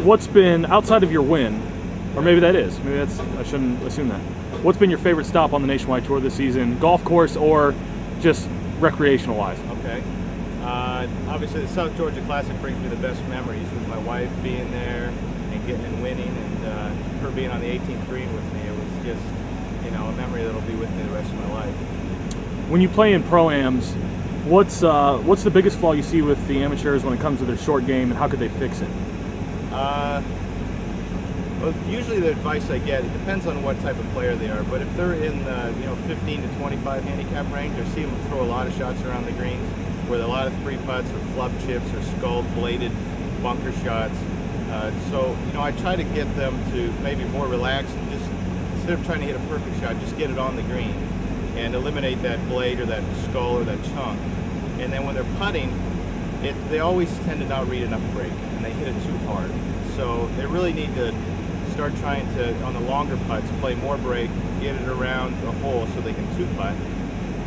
What's been, outside of your win, or maybe that is, maybe that's, I shouldn't assume that. What's been your favorite stop on the Nationwide Tour this season, golf course or just recreational wise? Okay. Obviously the South Georgia Classic brings me the best memories, with my wife being there and getting and winning, and her being on the 18th green with me. It was just, you know, a memory that'll be with me the rest of my life. When you play in pro-ams, what's the biggest flaw you see with the amateurs when it comes to their short game, and how could they fix it? Well, usually the advice I get, it depends on what type of player they are, but if they're in the 15 to 25 handicap range, I see them throw a lot of shots around the greens, with a lot of three putts or flub chips or skull bladed bunker shots. So I try to get them to maybe more relax and just, instead of trying to hit a perfect shot, just get it on the green and eliminate that blade or that skull or that chunk. And then when they're putting, they always tend to not read enough break, and they hit it too hard. So they really need to start trying to, on the longer putts, play more break, get it around the hole so they can two-putt.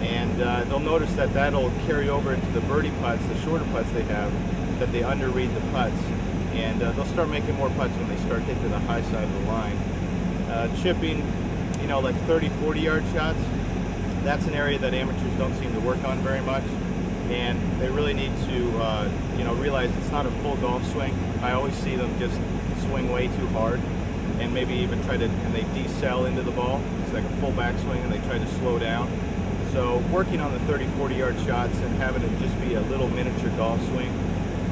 And they'll notice that that'll carry over into the birdie putts, the shorter putts they have, that they underread the putts. And they'll start making more putts when they start hitting the high side of the line. Chipping, like 30, 40-yard shots, that's an area that amateurs don't seem to work on very much. And they really need to, realize it's not a full golf swing. I always see them just swing way too hard, and maybe even and they decel into the ball. It's like a full backswing, and they try to slow down. So working on the 30, 40-yard shots and having it just be a little miniature golf swing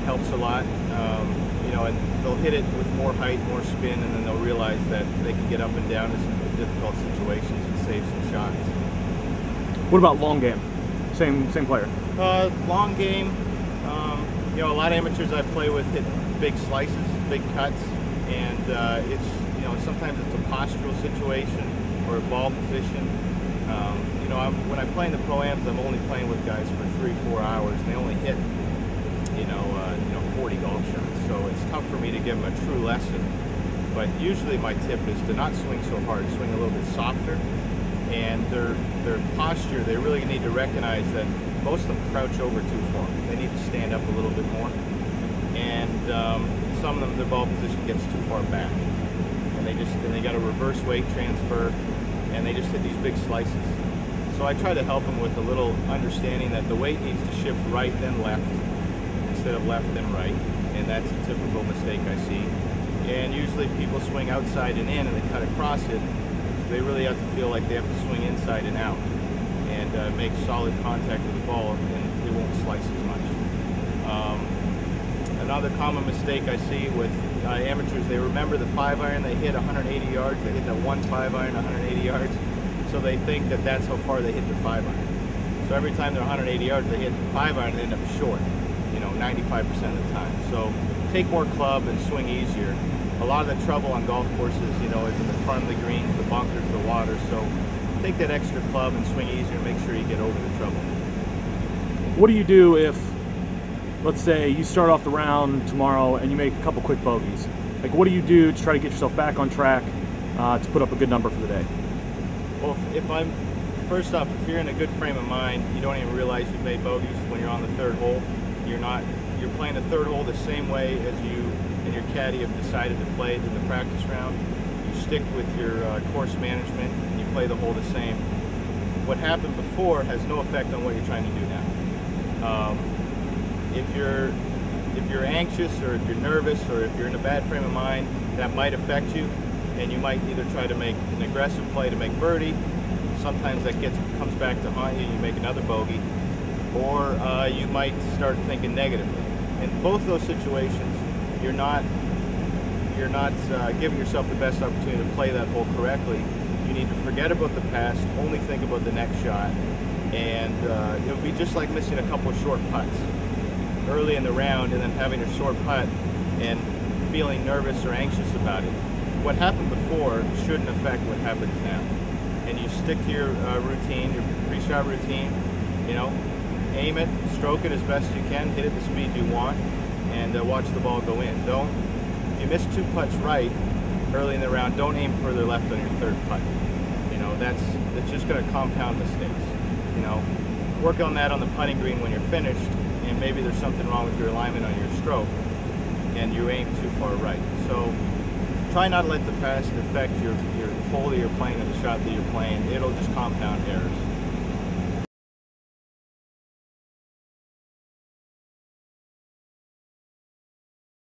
helps a lot. And they'll hit it with more height, more spin, and then they'll realize that they can get up and down in some difficult situations and save some shots. What about long game? Same player. Long game, a lot of amateurs I play with hit big slices, big cuts, and sometimes it's a postural situation or a ball position. When I play in the pro-ams, I'm only playing with guys for 3-4 hours, and they only hit 40 golf shots. So it's tough for me to give them a true lesson. But usually my tip is to not swing so hard, swing a little bit softer. And their posture, they really need to recognize that most of them crouch over too far. They need to stand up a little bit more. And some of them, their ball position gets too far back. And they got a reverse weight transfer, and they just hit these big slices. So I try to help them with a little understanding that the weight needs to shift right then left, instead of left then right. And that's a typical mistake I see. And usually people swing outside and in, and they cut across it. They really have to feel like they have to swing inside and out and make solid contact with the ball, and it won't slice as much. Another common mistake I see with amateurs, they remember the 5-iron they hit 180 yards, they hit that 5-iron 180 yards, so they think that that's how far they hit the 5-iron. So every time they're 180 yards, they hit the 5-iron, they end up short, 95% of the time. So take more club and swing easier. A lot of the trouble on golf courses, is in the front of the greens, the bunkers, the water. So take that extra club and swing easier and make sure you get over the trouble. What do you do if, let's say, you start off the round tomorrow and you make a couple quick bogeys? Like, what do you do to try to get yourself back on track to put up a good number for the day? Well, first off, if you're in a good frame of mind, you don't even realize you've made bogeys when you're on the third hole. You're playing the third hole the same way as you and your caddy have decided to play it in the practice round. You stick with your course management, and you play the hole the same. What happened before has no effect on what you're trying to do now. If you're anxious, or if you're nervous, or if you're in a bad frame of mind, that might affect you, and you might either try to make an aggressive play to make birdie. Sometimes that comes back to haunt you, and you make another bogey, or you might start thinking negatively. In both those situations, you're not giving yourself the best opportunity to play that hole correctly. You need to forget about the past, only think about the next shot, and it would be just like missing a couple of short putts early in the round, and then having a short putt and feeling nervous or anxious about it. What happened before shouldn't affect what happens now. And you stick to your routine, your pre-shot routine, aim it, stroke it as best you can, hit it the speed you want, and watch the ball go in. If you miss 2 putts right early in the round, don't aim further left on your third putt. That's just going to compound mistakes. Work on that on the putting green when you're finished, and maybe there's something wrong with your alignment on your stroke. and you aim too far right. So try not to let the past affect your hole that you're playing or the shot that you're playing. It'll just compound errors.